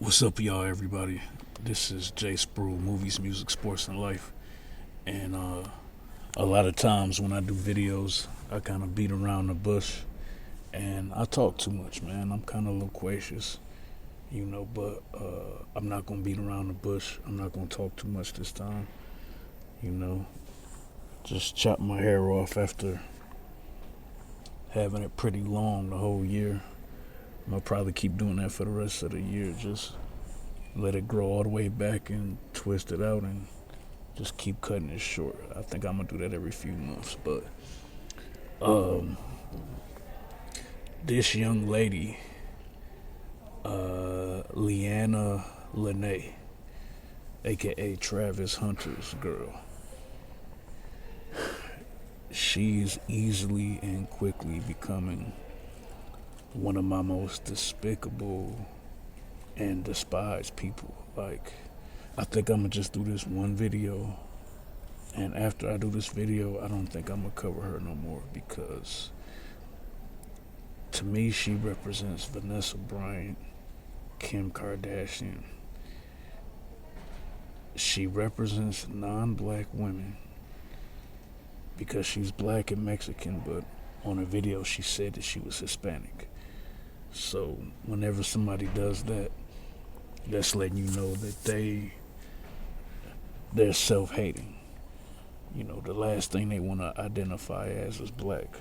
What's up, y'all, everybody? This is Jay Spruill, Movies, Music, Sports, and Life. And a lot of times when I do videos, I kind of beat around the bush and I talk too much, man. I'm kind of loquacious, but I'm not going to beat around the bush. I'm not going to talk too much this time, you know. Just chop my hair off after having it pretty long the whole year. I'm going to probably keep doing that for the rest of the year. Just let it grow all the way back and twist it out and just keep cutting it short. I think I'm gonna do that every few months. But um, this young lady, Leanna Lene, aka Travis Hunter's girl, she's easily and quickly becoming one of my most despicable and despised people. Like, I think I'm gonna just do this one video, and after I do this video, I don't think I'm gonna cover her no more because to me, she represents Vanessa Bryant, Kim Kardashian. She represents non-black women because she's black and Mexican, but on a video she said that she was Hispanic. So whenever somebody does that, that's letting you know that they're self-hating. The last thing they want to identify as is black.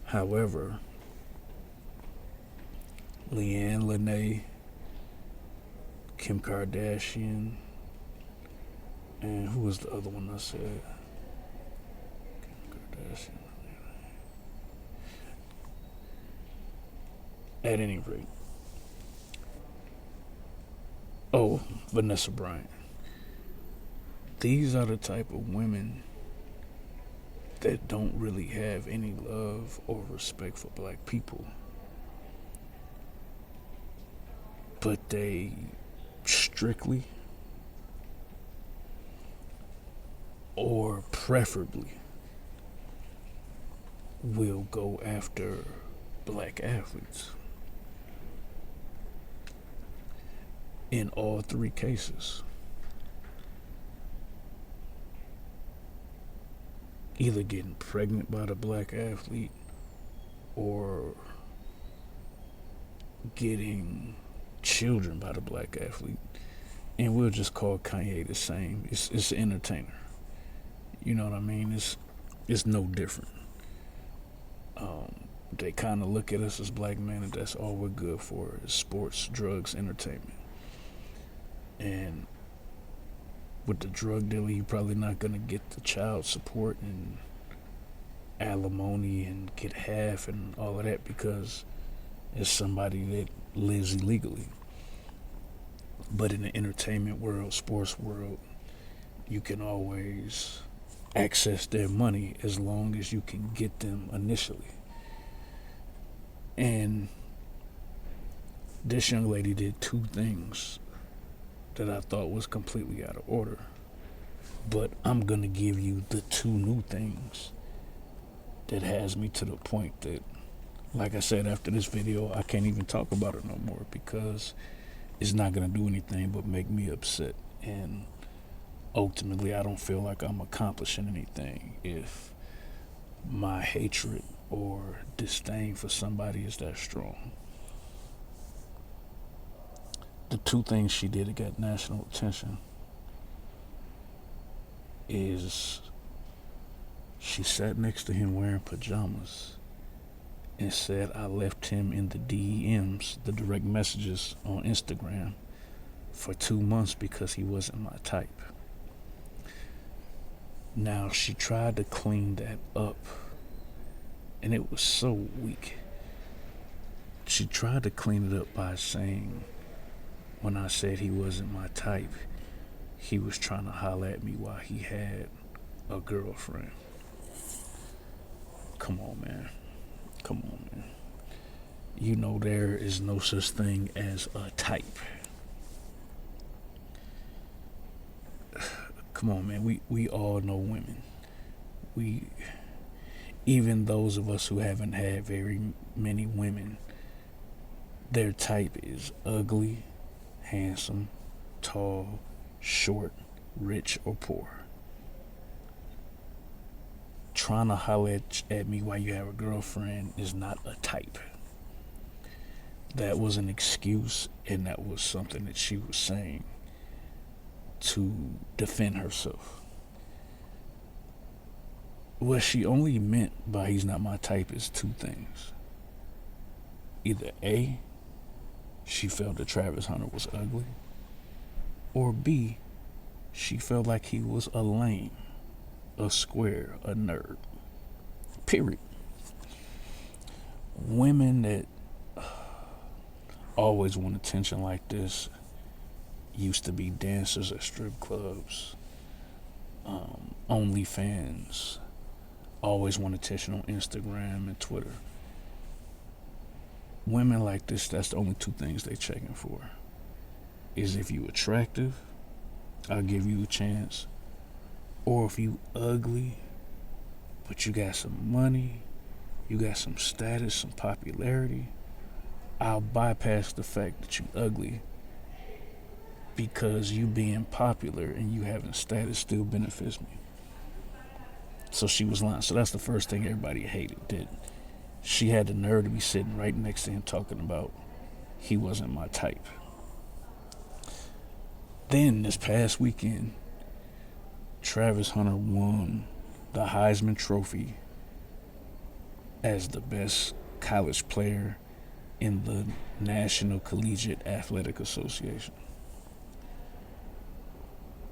However, Leanne Lene, Kim Kardashian, and who was the other one I said? Kim Kardashian. At any rate. Oh, Vanessa Bryant. These are the type of women that don't really have any love or respect for black people. But they strictly or preferably will go after black athletes. In all three cases, either getting pregnant by the black athlete or getting children by the black athlete. And we'll just call Kanye the same. It's an entertainer. You know what I mean? It's no different. They kind of look at us as black men, and that's all we're good for is sports, drugs, entertainment. And with the drug dealer, you're probably not going to get the child support and alimony and get half and all of that because it's somebody that lives illegally. But in the entertainment world, sports world, you can always access their money as long as you can get them initially. And this young lady did two things that I thought was completely out of order. But I'm gonna give you the two new things that has me to the point that, like I said, after this video, I can't even talk about it no more because it's not gonna do anything but make me upset. And ultimately, I don't feel like I'm accomplishing anything if my hatred or disdain for somebody is that strong. The two things she did that got national attention is she sat next to him wearing pajamas and said, I left him in the DMs, the direct messages on Instagram, for 2 months because he wasn't my type. Now, she tried to clean that up, and it was so weak. She tried to clean it up by saying, when I said he wasn't my type, he was trying to holler at me while he had a girlfriend. Come on, man. There is no such thing as a type. Come on, man. We all know women. Even those of us who haven't had very many women, their type is ugly, handsome, tall, short, rich, or poor. Trying to holler at me while you have a girlfriend is not a type. That was an excuse, and that was something that she was saying to defend herself. What she only meant by he's not my type is two things. Either A, she felt that Travis Hunter was ugly, or B, she felt like he was a lame, a square, a nerd. Period. Women that always want attention like this used to be dancers at strip clubs, OnlyFans, always want attention on Instagram and Twitter. Women like this, that's the only two things they checking for. Is if you attractive, I'll give you a chance. Or if you ugly, but you got some money, you got some status, some popularity, I'll bypass the fact that you ugly because you being popular and you having status still benefits me. So she was lying. So that's the first thing everybody hated, that she had the nerve to be sitting right next to him talking about he wasn't my type. Then this past weekend, Travis Hunter won the Heisman Trophy as the best college player in the National Collegiate Athletic Association.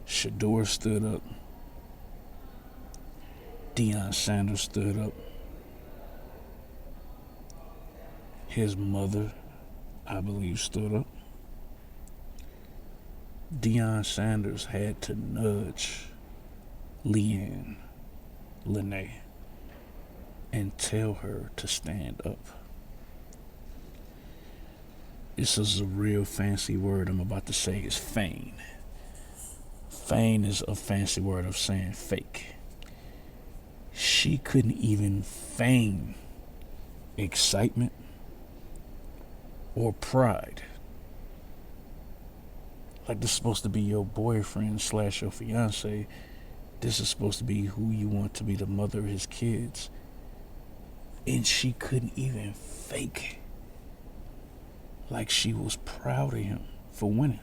Shador stood up. Deion Sanders stood up. His mother, I believe, stood up. Deion Sanders had to nudge Lynne and tell her to stand up. This is a real fancy word I'm about to say. Is feign. Feign is a fancy word of saying fake. She couldn't even feign excitement or pride. Like, this is supposed to be your boyfriend / your fiance. This is supposed to be who you want to be the mother of his kids. And she couldn't even fake like she was proud of him for winning.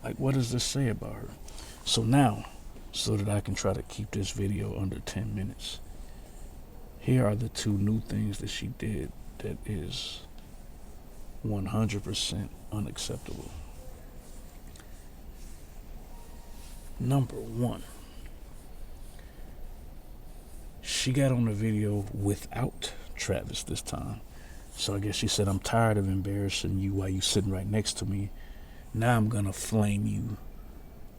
Like, what does this say about her? So now, so that I can try to keep this video under 10 minutes, here are the two new things that she did that is 100% unacceptable. Number one, she got on the video without Travis this time. So I guess she said, I'm tired of embarrassing you while you sitting right next to me. Now I'm gonna flame you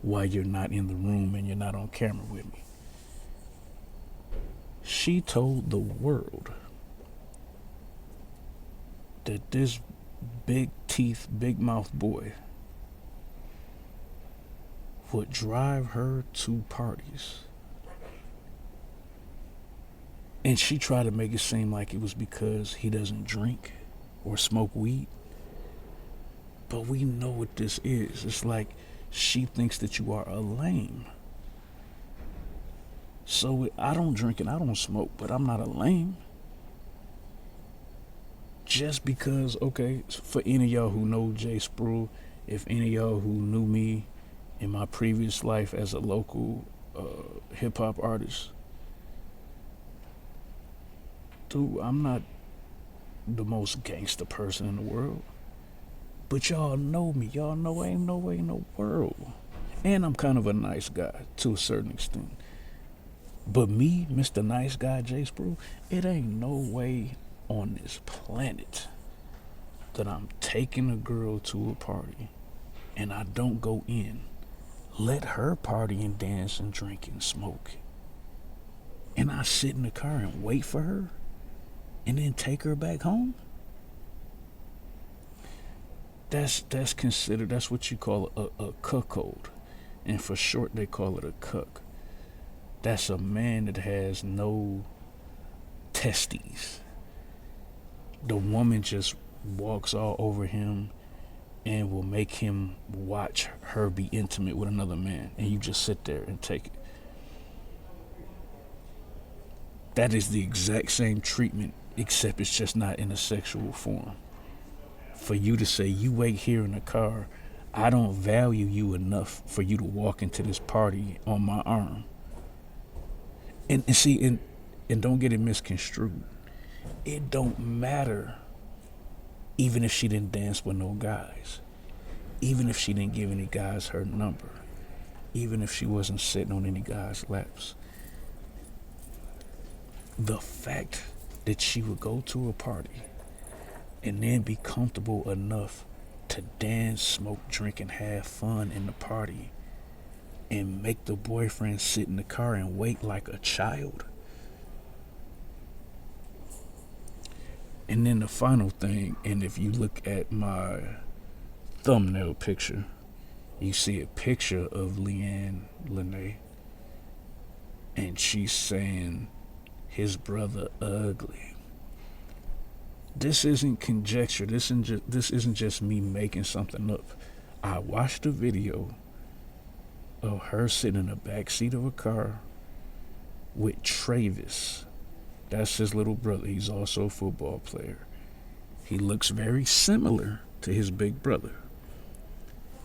while you're not in the room and you're not on camera with me. She told the world that this big teeth, big mouth boy would drive her to parties. And she tried to make it seem like it was because he doesn't drink or smoke weed. But we know what this is. It's like she thinks that you are a lame. So I don't drink and I don't smoke, but I'm not a lame. Just because, okay, for any of y'all who know Jay Spruill, if any of y'all who knew me in my previous life as a local hip-hop artist, dude, I'm not the most gangster person in the world. But y'all know me. Y'all know ain't no way in the world. And I'm kind of a nice guy to a certain extent. But me, Mr. Nice Guy, Jay Spruill, it ain't no way on this planet that I'm taking a girl to a party and I don't go in, let her party and dance and drink and smoke, and I sit in the car and wait for her and then take her back home. That's considered, that's what you call a cuckold. And for short, they call it a cuck. That's a man that has no testes. The woman just walks all over him and will make him watch her be intimate with another man, and you just sit there and take it. That is the exact same treatment, except it's just not in a sexual form. For you to say, you wait here in the car, I don't value you enough for you to walk into this party on my arm. And see, and don't get it misconstrued. It don't matter even if she didn't dance with no guys. Even if she didn't give any guys her number. Even if she wasn't sitting on any guys' laps. The fact that she would go to a party and then be comfortable enough to dance, smoke, drink, and have fun in the party and make the boyfriend sit in the car and wait like a child. And then the final thing, and if you look at my thumbnail picture, you see a picture of Leanne Lene, and she's saying his brother ugly. This isn't conjecture. This isn't just me making something up. I watched a video of her sitting in the back seat of a car with Trayvis. That's his little brother. He's also a football player. He looks very similar to his big brother.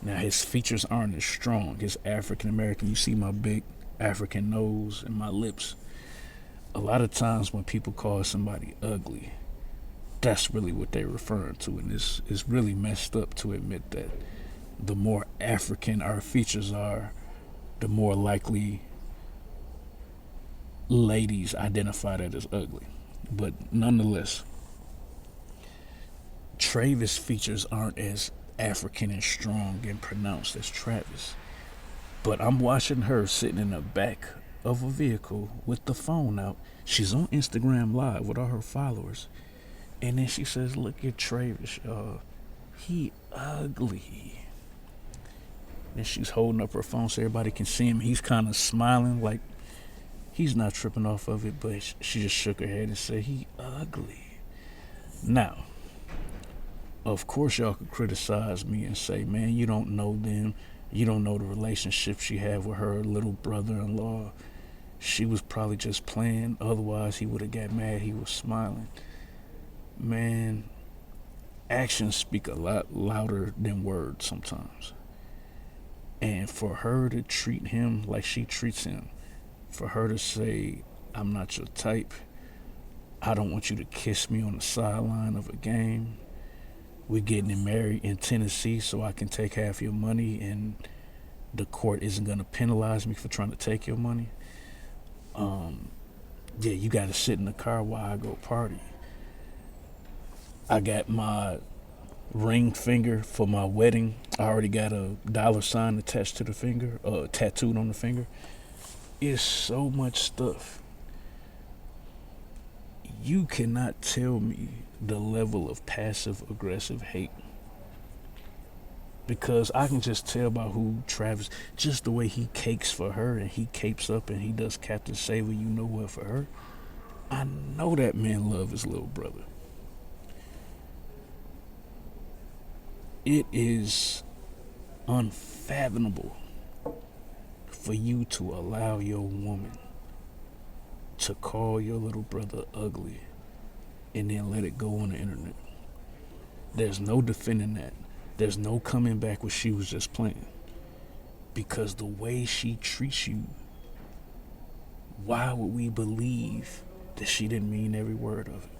Now, his features aren't as strong. He's African American. You see my big African nose and my lips. A lot of times when people call somebody ugly, that's really what they're referring to. And it's really messed up to admit that. The more African our features are, the more likely ladies identify that as ugly. But nonetheless, Trayvis' features aren't as African and strong and pronounced as Travis. But I'm watching her sitting in the back of a vehicle with the phone out. She's on Instagram Live with all her followers. And then she says, look at Trayvis, he ugly. And she's holding up her phone so everybody can see him. He's kind of smiling like he's not tripping off of it, but she just shook her head and said, he ugly. Now, of course y'all could criticize me and say, man, you don't know them. You don't know the relationship she had with her little brother-in-law. She was probably just playing. Otherwise, he would have got mad. He was smiling. Man, actions speak a lot louder than words sometimes. And for her to treat him like she treats him, for her to say, I'm not your type, I don't want you to kiss me on the sideline of a game, we're getting married in Tennessee so I can take half your money and the court isn't going to penalize me for trying to take your money. Yeah, you got to sit in the car while I go party. I got my ring finger for my wedding. I already got a $sign attached to the finger, tattooed on the finger. It's so much stuff. You cannot tell me the level of passive aggressive hate, because I can just tell by who Travis, just the way he cakes for her and he capes up and he does Captain Saver, you know what, for her. I know that man loves his little brother. It is unfathomable for you to allow your woman to call your little brother ugly and then let it go on the internet. There's no defending that. There's no coming back when she was just playing. Because the way she treats you, why would we believe that she didn't mean every word of it?